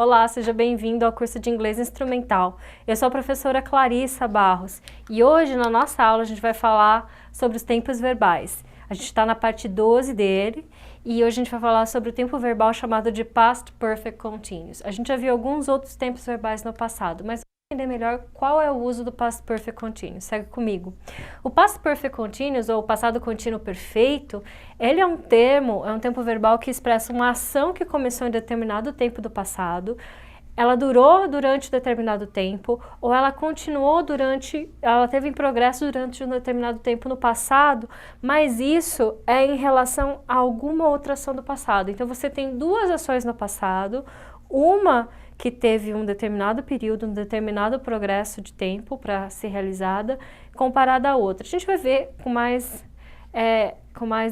Olá, seja bem-vindo ao curso de Inglês Instrumental. Eu sou a professora Clarissa Barros e hoje na nossa aula a gente vai falar sobre os tempos verbais. A gente está na parte 12 dele e hoje a gente vai falar sobre o tempo verbal chamado de Past Perfect Continuous. A gente já viu alguns outros tempos verbais no passado, mas entender melhor qual é o uso do Past Perfect Continuous. Segue comigo. O Past Perfect Continuous, ou passado contínuo perfeito, ele é um tempo verbal que expressa uma ação que começou em determinado tempo do passado, ela durou durante determinado tempo, ou ela continuou ela teve em progresso durante um determinado tempo no passado, mas isso é em relação a alguma outra ação do passado. Então você tem duas ações no passado, uma que teve um determinado período, um determinado progresso de tempo para ser realizada, comparada à outra. A gente vai ver com mais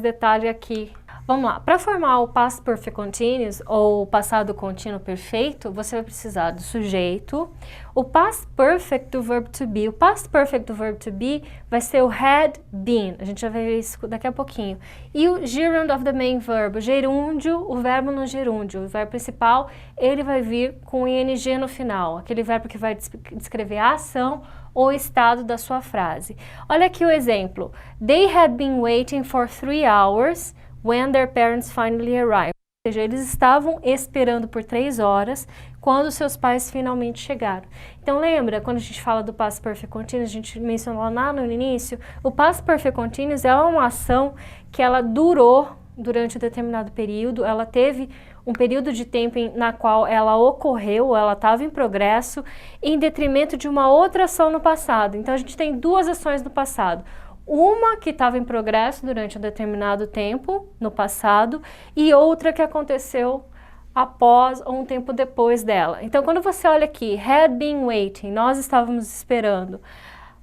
detalhe aqui. Vamos lá, para formar o Past Perfect Continuous, ou passado contínuo perfeito, você vai precisar do sujeito, o Past Perfect do verbo to be. O Past Perfect do verbo to be vai ser o had been, a gente já vai ver isso daqui a pouquinho. E o gerund of the main verb, o gerúndio, o verbo no gerúndio, o verbo principal, ele vai vir com ing no final, aquele verbo que vai descrever a ação ou estado da sua frase. Olha aqui o exemplo. They had been waiting for 3 hours when their parents finally arrived. Ou seja, eles estavam esperando por 3 horas quando seus pais finalmente chegaram. Então lembra, quando a gente fala do Past Perfect Continuous, a gente mencionou lá no início, o Past Perfect Continuous é uma ação que ela durou durante um determinado período, ela teve um período de tempo na qual ela ocorreu, ela estava em progresso, em detrimento de uma outra ação no passado. Então a gente tem duas ações no passado. Uma que estava em progresso durante um determinado tempo no passado e outra que aconteceu após ou um tempo depois dela. Então quando você olha aqui, had been waiting, nós estávamos esperando,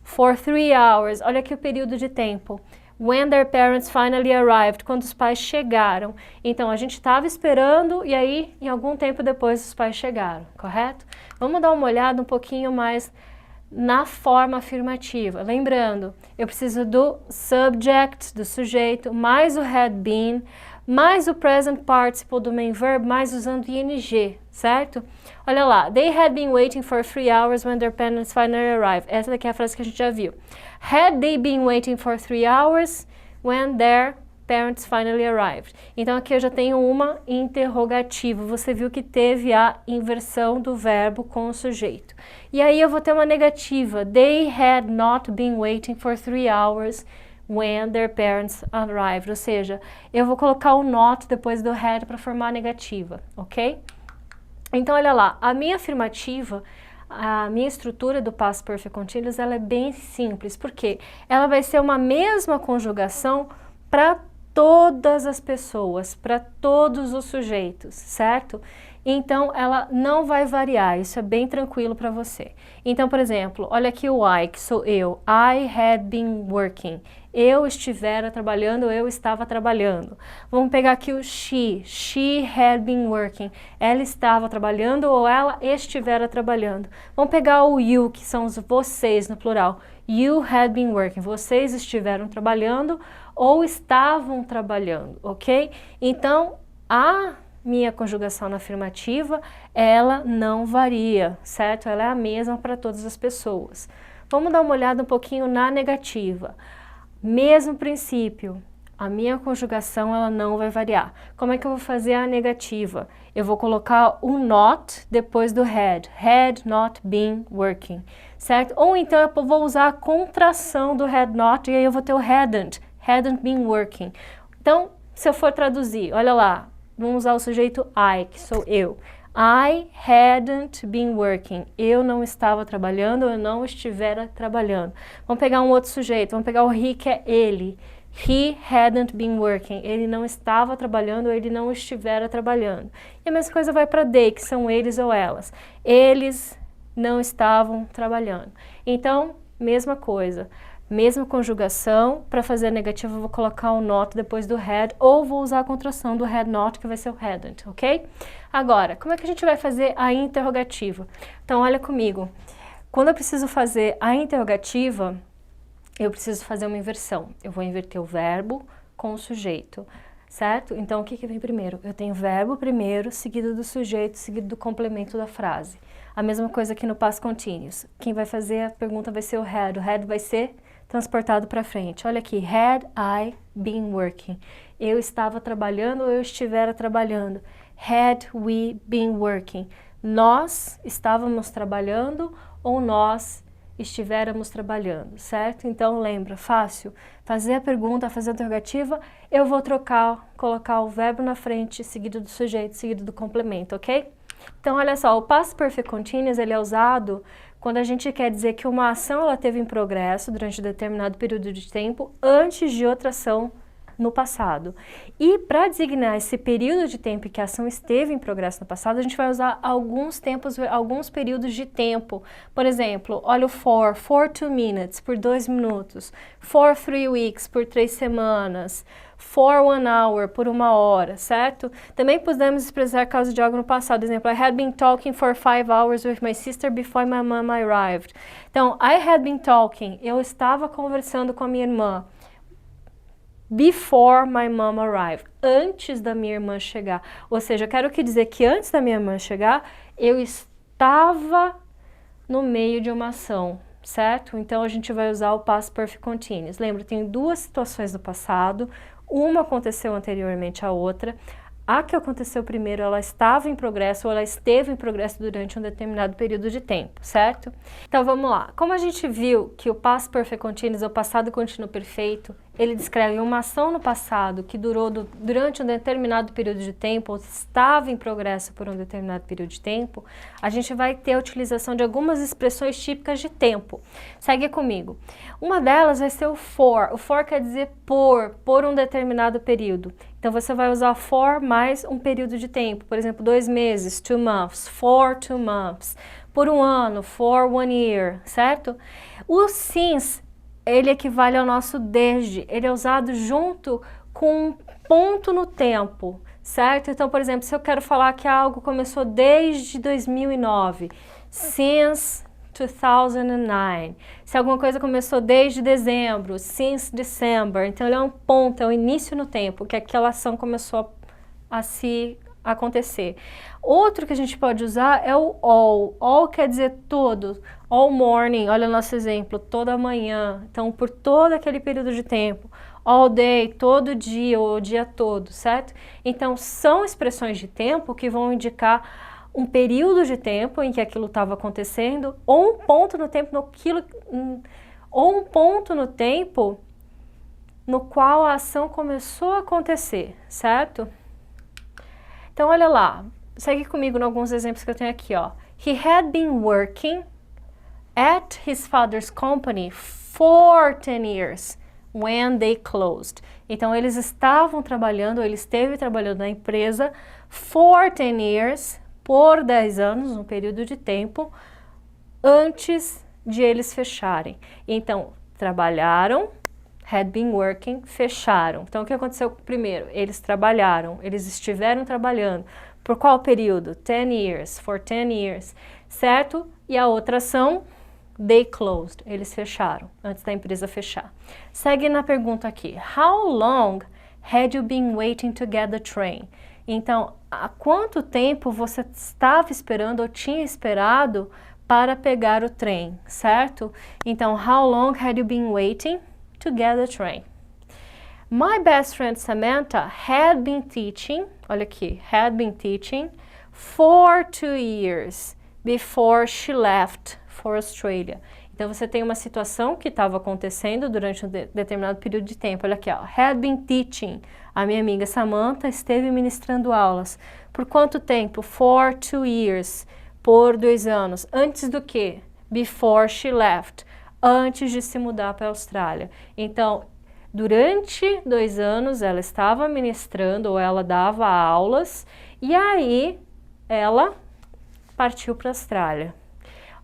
for 3 hours, olha aqui o período de tempo. When their parents finally arrived, quando os pais chegaram. Então, a gente estava esperando e aí, em algum tempo depois, os pais chegaram, correto? Vamos dar uma olhada um pouquinho mais na forma afirmativa. Lembrando, eu preciso do subject, do sujeito, mais o had been, mais o present participle do main verb, mais usando ing, certo? Olha lá, they had been waiting for 3 hours when their parents finally arrived. Essa daqui é a frase que a gente já viu. Had they been waiting for 3 hours when their parents finally arrived? Então aqui eu já tenho uma interrogativa. Você viu que teve a inversão do verbo com o sujeito. E aí eu vou ter uma negativa. They had not been waiting for 3 hours when their parents arrived. Ou seja, eu vou colocar o not depois do had para formar a negativa, ok? Então olha lá, a minha afirmativa, a minha estrutura do Past Perfect Continuous, ela é bem simples, porque ela vai ser uma mesma conjugação para todas as pessoas, para todos os sujeitos, certo? Então, ela não vai variar, isso é bem tranquilo para você. Então, por exemplo, olha aqui o I, que sou eu. I had been working. Eu estivera trabalhando, eu estava trabalhando. Vamos pegar aqui o she. She had been working. Ela estava trabalhando ou ela estivera trabalhando. Vamos pegar o you, que são os vocês no plural. You had been working. Vocês estiveram trabalhando ou estavam trabalhando, ok? Então, a minha conjugação na afirmativa, ela não varia, certo? Ela é a mesma para todas as pessoas. Vamos dar uma olhada um pouquinho na negativa. Mesmo princípio, a minha conjugação ela não vai variar. Como é que eu vou fazer a negativa? Eu vou colocar o not depois do had not been working, certo? Ou então eu vou usar a contração do had not e aí eu vou ter o hadn't been working. Então, se eu for traduzir, olha lá, vamos usar o sujeito I, que sou eu. I hadn't been working. Eu não estava trabalhando, eu não estivera trabalhando. Vamos pegar um outro sujeito, vamos pegar o he, que é ele. He hadn't been working. Ele não estava trabalhando, ele não estivera trabalhando. E a mesma coisa vai para they, que são eles ou elas. Eles não estavam trabalhando. Então, mesma coisa. Mesma conjugação, para fazer a negativa eu vou colocar o not depois do had, ou vou usar a contração do had not, que vai ser o hadn't, ok? Agora, como é que a gente vai fazer a interrogativa? Então, olha comigo. Quando eu preciso fazer a interrogativa, eu preciso fazer uma inversão. Eu vou inverter o verbo com o sujeito. certo? Então, o que que vem primeiro? Eu tenho verbo primeiro, seguido do sujeito, seguido do complemento da frase. A mesma coisa aqui no past continuous. Quem vai fazer a pergunta vai ser o had. O had vai ser transportado para frente. Olha aqui, had I been working? Eu estava trabalhando ou eu estivera trabalhando? Had we been working? Nós estávamos trabalhando ou nós estivermos trabalhando, certo? Então lembra, fácil, fazer a pergunta, fazer a interrogativa, eu vou trocar, colocar o verbo na frente, seguido do sujeito, seguido do complemento, ok? Então olha só, o past perfect continuous ele é usado quando a gente quer dizer que uma ação ela teve em progresso durante um determinado período de tempo antes de outra ação no passado. E para designar esse período de tempo em que a ação esteve em progresso no passado, a gente vai usar alguns períodos de tempo. Por exemplo, olha o for 2 minutes, por 2 minutos. For 3 weeks, por 3 semanas. For 1 hour, por 1 hora, certo? Também podemos expressar causa de algo no passado. Por exemplo, I had been talking for 5 hours with my sister before my mom arrived. Então, I had been talking, eu estava conversando com a minha irmã. Before my mom arrived, antes da minha irmã chegar. Ou seja, eu quero dizer que antes da minha irmã chegar, eu estava no meio de uma ação, certo? Então a gente vai usar o past perfect continuous. Lembra, tem duas situações no passado, uma aconteceu anteriormente à outra. A que aconteceu primeiro, ela estava em progresso ou ela esteve em progresso durante um determinado período de tempo, certo? Então vamos lá. Como a gente viu que o past perfect continuous, o passado contínuo perfeito, ele descreve uma ação no passado que durou durante um determinado período de tempo ou estava em progresso por um determinado período de tempo, a gente vai ter a utilização de algumas expressões típicas de tempo. Segue comigo. Uma delas vai ser o for. O for quer dizer por um determinado período. Então você vai usar for mais um período de tempo. Por exemplo, 2 meses, 2 months, for 2 months. Por 1 ano, for 1 year, certo? O since, ele equivale ao nosso desde. Ele é usado junto com um ponto no tempo, certo? Então, por exemplo, se eu quero falar que algo começou desde 2009, since 2009. Se alguma coisa começou desde dezembro, since December, então ele é um ponto, é o início no tempo, que aquela ação começou a se acontecer. Outro que a gente pode usar é o all. All quer dizer todo, all morning, olha o nosso exemplo, toda manhã, então por todo aquele período de tempo. All day, todo dia ou o dia todo, certo? Então são expressões de tempo que vão indicar um período de tempo em que aquilo estava acontecendo, ou um ponto no tempo ou um ponto no tempo no qual a ação começou a acontecer, certo? Então olha lá, segue comigo em alguns exemplos que eu tenho aqui, ó. He had been working at his father's company for 10 years when they closed. Então eles estavam trabalhando, ele esteve trabalhando na empresa for 10 years, por 10 anos, um período de tempo, antes de eles fecharem. Então, trabalharam, had been working, fecharam. Então, o que aconteceu primeiro? Eles trabalharam, eles estiveram trabalhando. Por qual período? 10 years, for 10 years, certo? E a outra ação, they closed, eles fecharam, antes da empresa fechar. Segue na pergunta aqui. How long had you been waiting to get the train? Então, há quanto tempo você estava esperando ou tinha esperado para pegar o trem, certo? Então, how long had you been waiting to get the train? My best friend Samantha had been teaching, olha aqui, had been teaching for 2 years before she left for Australia. Então, você tem uma situação que estava acontecendo durante um determinado período de tempo. Olha aqui, ó. Had been teaching. A minha amiga Samantha esteve ministrando aulas. Por quanto tempo? For 2 years. Por 2 anos. Antes do quê? Before she left. Antes de se mudar para a Austrália. Então, durante 2 anos, ela estava ministrando ou ela dava aulas. E aí, ela partiu para a Austrália.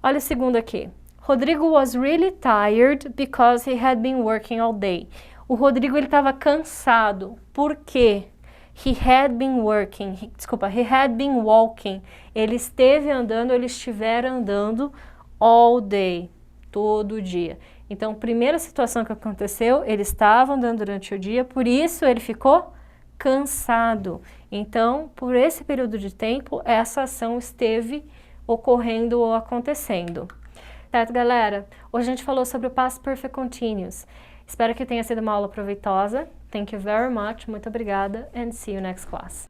Olha o segundo aqui. Rodrigo was really tired because he had been working all day. O Rodrigo ele estava cansado. Por quê? He had been walking. Ele esteve andando, ele estivera andando all day, todo dia. Então, primeira situação que aconteceu, ele estava andando durante o dia, por isso ele ficou cansado. Então, por esse período de tempo, essa ação esteve ocorrendo ou acontecendo. Certo, galera? Hoje a gente falou sobre o Past Perfect Continuous. Espero que tenha sido uma aula proveitosa. Thank you very much. Muito obrigada and see you next class.